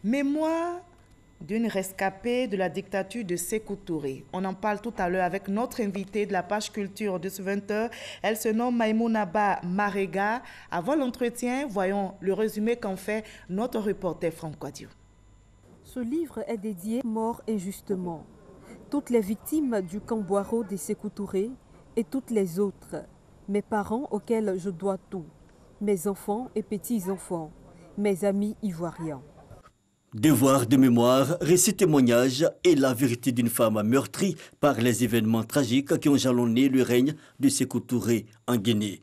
Mémoire d'une rescapée de la dictature de Sékou Touré. On en parle tout à l'heure avec notre invitée de la page culture de ce 20h. Elle se nomme Maïmouna Ba Marega. Avant l'entretien, voyons le résumé qu'en fait notre reporter Franck Quadio. Ce livre est dédié Mort injustement. Toutes les victimes du camp Boiro de Sékou Touré et toutes les autres. Mes parents auxquels je dois tout. Mes enfants et petits-enfants. Mes amis ivoiriens. Devoir de mémoire, récit témoignage et la vérité d'une femme meurtrie par les événements tragiques qui ont jalonné le règne de Sékou Touré en Guinée.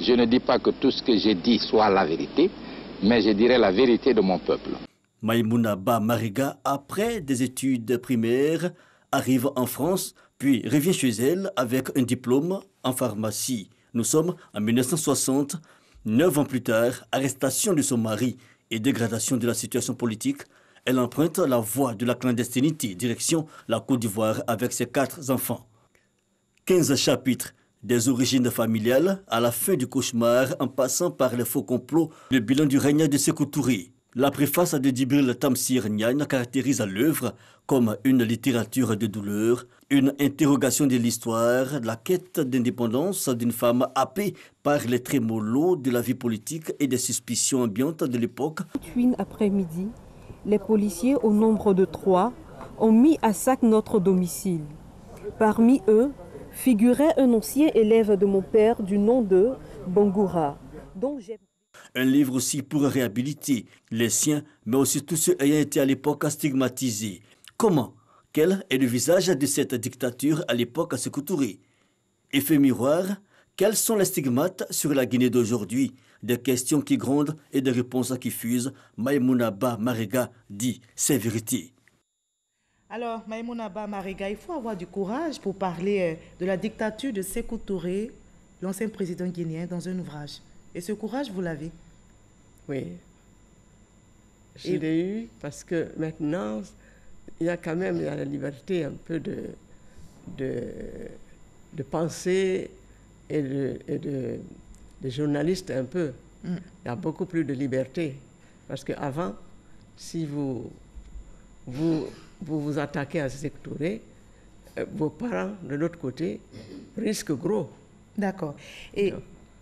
Je ne dis pas que tout ce que j'ai dit soit la vérité, mais je dirais la vérité de mon peuple. Maïmouna Ba Marega, après des études primaires, arrive en France, puis revient chez elle avec un diplôme en pharmacie. Nous sommes en 1960, 9 ans plus tard, arrestation de son mari et dégradation de la situation politique, elle emprunte la voie de la clandestinité, direction la Côte d'Ivoire avec ses 4 enfants. 15 chapitres des origines familiales à la fin du cauchemar en passant par les faux complots, le bilan du règne de Sékou Touré. La préface de Djibril Tamsir Niane caractérise l'œuvre comme une littérature de douleur, une interrogation de l'histoire, la quête d'indépendance d'une femme happée par les trémolos de la vie politique et des suspicions ambiantes de l'époque. Une après-midi, les policiers au nombre de 3 ont mis à sac notre domicile. Parmi eux figurait un ancien élève de mon père du nom de Bangoura, dont j'ai... Un livre aussi pour réhabiliter les siens, mais aussi tous ceux ayant été à l'époque stigmatisés. Comment? Quel est le visage de cette dictature à l'époque à Sékou Touré? Effet miroir, quels sont les stigmates sur la Guinée d'aujourd'hui? Des questions qui grondent et des réponses qui fusent. Maïmouna Ba Marega dit ses vérités. Alors, Maïmouna Ba Marega, il faut avoir du courage pour parler de la dictature de Sékou Touré, l'ancien président guinéen, dans un ouvrage. Et ce courage, vous l'avez? Oui. Je l'ai eu parce que maintenant, il y a quand même la liberté un peu de penser et de journalistes un peu. Il y a beaucoup plus de liberté. Parce qu'avant, si vous attaquez à Sékou Touré, vos parents, de l'autre côté, risquent gros. D'accord. Et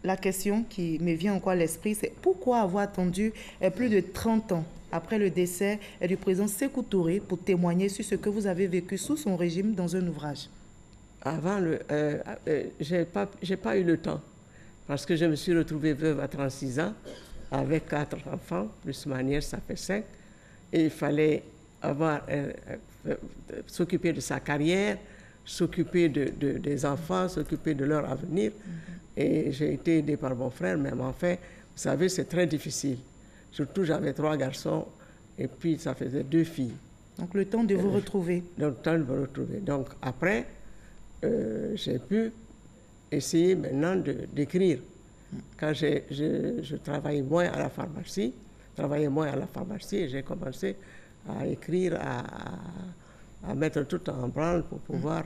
la question qui me vient encore à l'esprit, c'est pourquoi avoir attendu plus de 30 ans après le décès du président Sékou Touré pour témoigner sur ce que vous avez vécu sous son régime dans un ouvrage? Avant, j'ai pas eu le temps, parce que je me suis retrouvée veuve à 36 ans, avec 4 enfants, plus ma nièce, ça fait 5, et il fallait s'occuper de sa carrière, s'occuper des enfants, s'occuper de leur avenir. Et j'ai été aidée par mon frère, mais enfin, vous savez, c'est très difficile. Surtout, j'avais 3 garçons, et puis ça faisait 2 filles. Donc, le temps de vous retrouver. Donc, le temps de me retrouver. Donc, après, j'ai pu essayer maintenant d'écrire. Quand je travaillais moins à la pharmacie, et j'ai commencé à écrire, à mettre tout en branle pour pouvoir...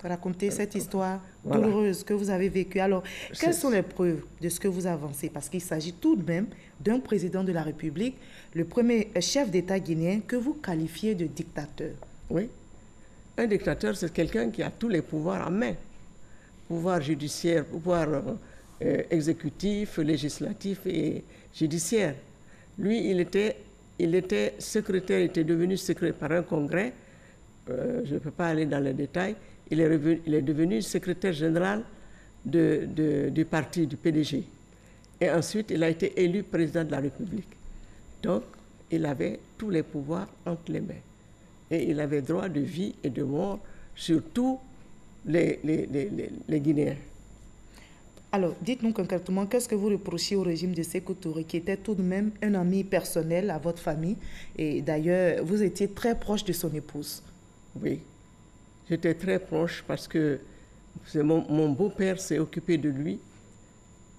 raconter cette histoire douloureuse que vous avez vécue. Alors, quelles sont les preuves de ce que vous avancez? Parce qu'il s'agit tout de même d'un président de la République, le premier chef d'État guinéen que vous qualifiez de dictateur. Oui. Un dictateur, c'est quelqu'un qui a tous les pouvoirs en main. Pouvoir judiciaire, pouvoir exécutif, législatif et judiciaire. Lui, il était secrétaire, il était devenu secrétaire par un congrès. Je ne peux pas aller dans les détails. Il est devenu secrétaire général du parti, du PDG. Et ensuite, il a été élu président de la République. Donc, il avait tous les pouvoirs entre les mains. Et il avait droit de vie et de mort sur tous les Guinéens. Alors, dites-nous concrètement, qu'est-ce que vous reprochez au régime de Sékou Touré, qui était tout de même un ami personnel à votre famille, et d'ailleurs, vous étiez très proche de son épouse. Oui, j'étais très proche parce que mon beau-père s'est occupé de lui,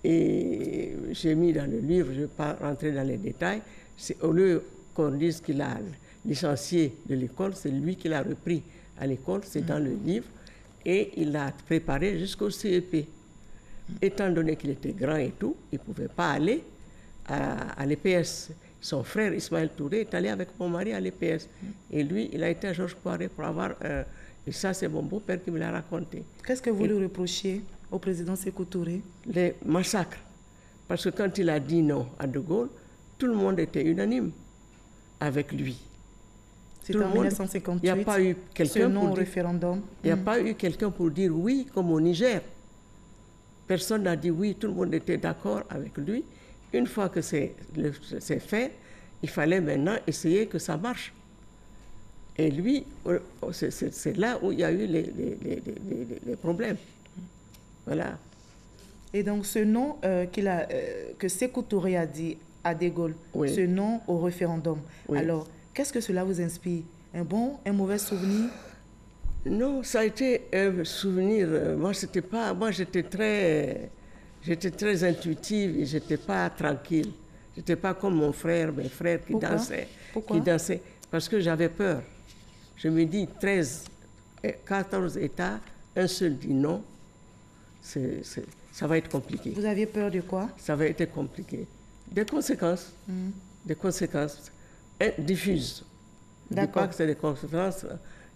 et j'ai mis dans le livre, je ne vais pas rentrer dans les détails, c'est au lieu qu'on dise qu'il a licencié de l'école, c'est lui qui l'a repris à l'école, c'est dans le livre, et il l'a préparé jusqu'au CEP. Étant donné qu'il était grand et tout, il ne pouvait pas aller à l'EPS. Son frère Ismaël Touré est allé avec mon mari à l'EPS. Et lui, il a été à Georges Poiré pour avoir... et ça, c'est mon beau-père qui me l'a raconté. Qu'est-ce que vous lui reprochez au président Sékou Touré? Les massacres. Parce que quand il a dit non à De Gaulle, tout le monde était unanime avec lui. C'était en 1958, il n'y a pas eu quelqu'un non au référendum. Il n'y a pas eu quelqu'un pour dire oui, comme au Niger. Personne n'a dit oui, tout le monde était d'accord avec lui. Une fois que c'est fait, il fallait maintenant essayer que ça marche. Et lui, c'est là où il y a eu les problèmes. Voilà. Et donc ce nom que Sékou Touré a dit à De Gaulle, oui. ce nom au référendum. Oui. Alors, qu'est-ce que cela vous inspire? Un bon, un mauvais souvenir? Non, ça a été un souvenir. Moi, j'étais très intuitive et j'étais pas tranquille. J'étais pas comme mes frères qui dansaient. Pourquoi? Qui dansaient. Parce que j'avais peur. Je me dis 14 États, un seul dit non. Ça va être compliqué. Vous aviez peur de quoi? Ça va être compliqué. Des conséquences. Des conséquences diffuses. D'accord. Pas que c'est des conséquences.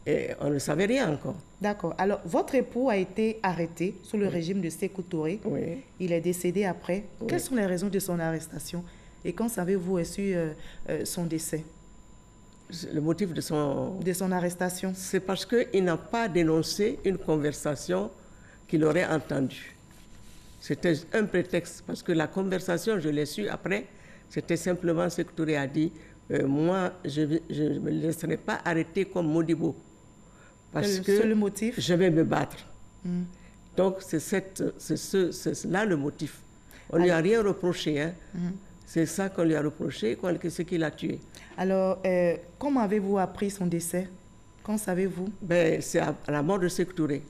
Et on ne savait rien encore. D'accord. Alors, votre époux a été arrêté sous le régime de Sékou Touré. Oui. Il est décédé après. Oui. Quelles sont les raisons de son arrestation? Et quand savez-vous su son décès? Le motif de son arrestation? C'est parce qu'il n'a pas dénoncé une conversation qu'il aurait entendue. C'était un prétexte, parce que la conversation, je l'ai su après, c'était simplement Sékou Touré a dit moi, je ne me laisserai pas arrêter comme Modibo. Parce que le motif? Je vais me battre. Donc, c'est là le motif. On ne lui a rien reproché. Hein. C'est ça qu'on lui a reproché, ce qu'il a tué. Alors, comment avez-vous appris son décès? Quand savez-vous? C'est à la mort de Sékou Touré.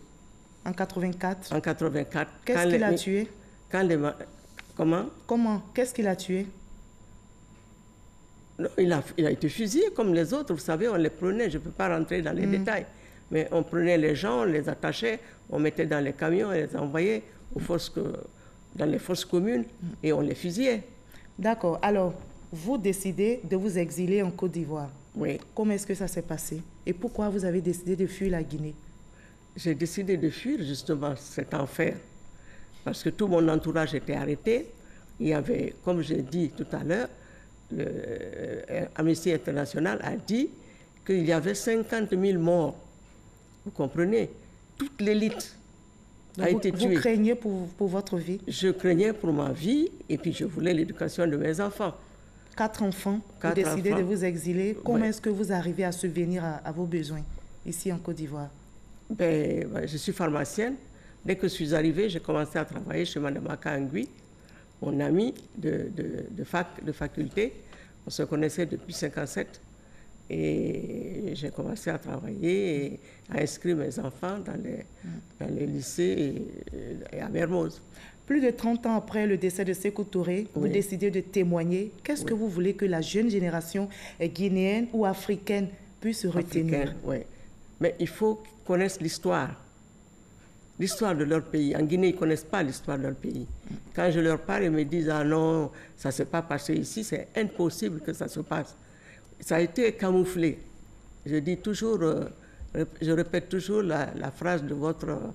En 84? En 84. Qu'est-ce qu'il a tué? Comment? Comment? Qu'est-ce qu'il a tué? Non, il a été fusillé comme les autres. Vous savez, on les prenait. Je ne peux pas rentrer dans les détails. Mais on prenait les gens, on les attachait, on mettait dans les camions et les envoyait dans les fosses communes et on les fusillait. D'accord. Alors, vous décidez de vous exiler en Côte d'Ivoire. Oui. Comment est-ce que ça s'est passé? Et pourquoi vous avez décidé de fuir la Guinée? J'ai décidé de fuir justement cet enfer. Parce que tout mon entourage était arrêté. Il y avait, comme j'ai dit tout à l'heure, Amnesty International a dit qu'il y avait 50 000 morts. Vous comprenez? Toute l'élite a été tuée. Vous craignez pour votre vie? Je craignais pour ma vie et puis je voulais l'éducation de mes enfants. 4 enfants, vous décidez de vous exiler. Comment est-ce que vous arrivez à subvenir à vos besoins ici en Côte d'Ivoire? Je suis pharmacienne. Dès que je suis arrivée, j'ai commencé à travailler chez Mme Akangui, mon amie de faculté. On se connaissait depuis 1957. Et j'ai commencé à travailler et à inscrire mes enfants dans les lycées et à Mermoz. Plus de 30 ans après le décès de Sékou Touré, vous décidez de témoigner. Qu'est-ce que vous voulez que la jeune génération guinéenne ou africaine puisse retenir? Oui. Mais il faut qu'ils connaissent l'histoire de leur pays. En Guinée, ils ne connaissent pas l'histoire de leur pays. Quand je leur parle, ils me disent « Ah non, ça ne s'est pas passé ici, c'est impossible que ça se passe. » Ça a été camouflé. Je dis toujours, je répète toujours la phrase de votre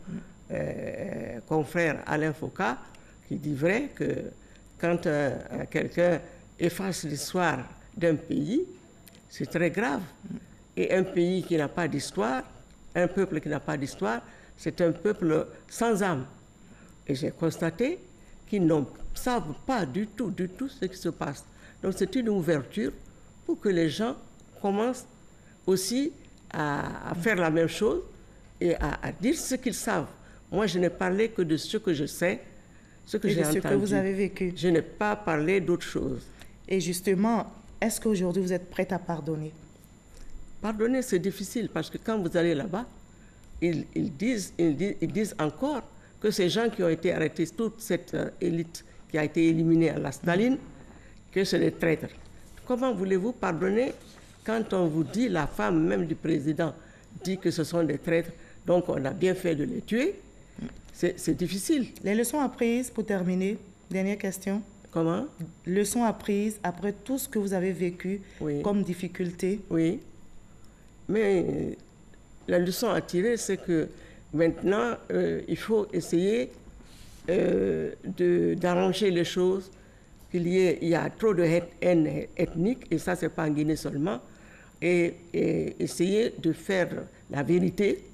confrère Alain Foucault, qui dit vrai que quand quelqu'un efface l'histoire d'un pays, c'est très grave. Et un pays qui n'a pas d'histoire, un peuple qui n'a pas d'histoire, c'est un peuple sans âme. Et j'ai constaté qu'ils ne savent pas du tout ce qui se passe. Donc c'est une ouverture pour que les gens commencent aussi à faire la même chose et à dire ce qu'ils savent. Moi, je n'ai parlé que de ce que je sais, ce que j'ai entendu. Ce que vous avez vécu. Je n'ai pas parlé d'autre chose. Et justement, est-ce qu'aujourd'hui vous êtes prête à pardonner? Pardonner, c'est difficile parce que quand vous allez là-bas, ils disent encore que ces gens qui ont été arrêtés, toute cette élite qui a été éliminée à la Staline, que c'est des traîtres. Comment voulez-vous pardonner quand on vous dit, la femme même du président dit que ce sont des traîtres, donc on a bien fait de les tuer? C'est difficile. Les leçons apprises, pour terminer, dernière question. Comment? Leçons apprises après tout ce que vous avez vécu Oui. comme difficulté. Oui. Mais la leçon à tirer, c'est que maintenant, il faut essayer d'arranger les choses. Il y a trop de haine ethnique, et ça, c'est pas en Guinée seulement, et essayer de faire la vérité,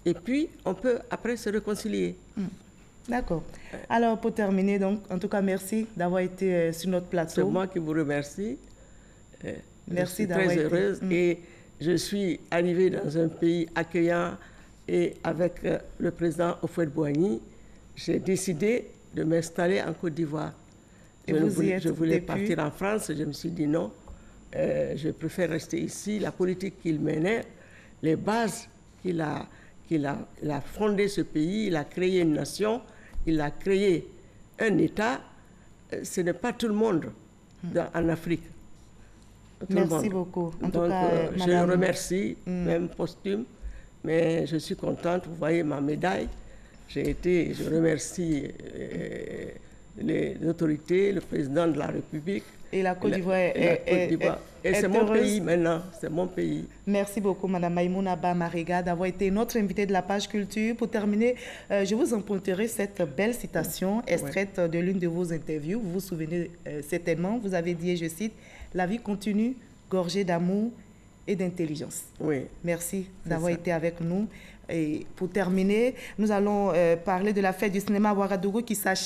et puis on peut après se réconcilier. D'accord. Alors, pour terminer, donc, en tout cas, merci d'avoir été sur notre plateau. C'est moi qui vous remercie. Merci d'avoir été. Je suis très heureuse et je suis arrivée dans un pays accueillant, et avec le président Houphouët-Boigny, j'ai décidé de m'installer en Côte d'Ivoire. Je voulais partir en France, je me suis dit non, je préfère rester ici. La politique qu'il menait, les bases qu'il a fondé ce pays, il a créé une nation, il a créé un État. Ce n'est pas tout le monde en Afrique. Merci beaucoup. En tout cas, je le remercie, même posthume, mais je suis contente. Vous voyez ma médaille. Je remercie les autorités, le président de la République. Et la Côte d'Ivoire et c'est mon pays maintenant, c'est mon pays. Merci beaucoup, Madame Maïmouna Ba Mariga, d'avoir été notre invitée de la page culture. Pour terminer, je vous emprunterai cette belle citation extraite de l'une de vos interviews. Vous vous souvenez certainement, vous avez dit, et je cite, « La vie continue, gorgée d'amour et d'intelligence ». Oui. Merci d'avoir été avec nous. Et pour terminer, nous allons parler de la fête du cinéma à Ouagadougou qui s'achève.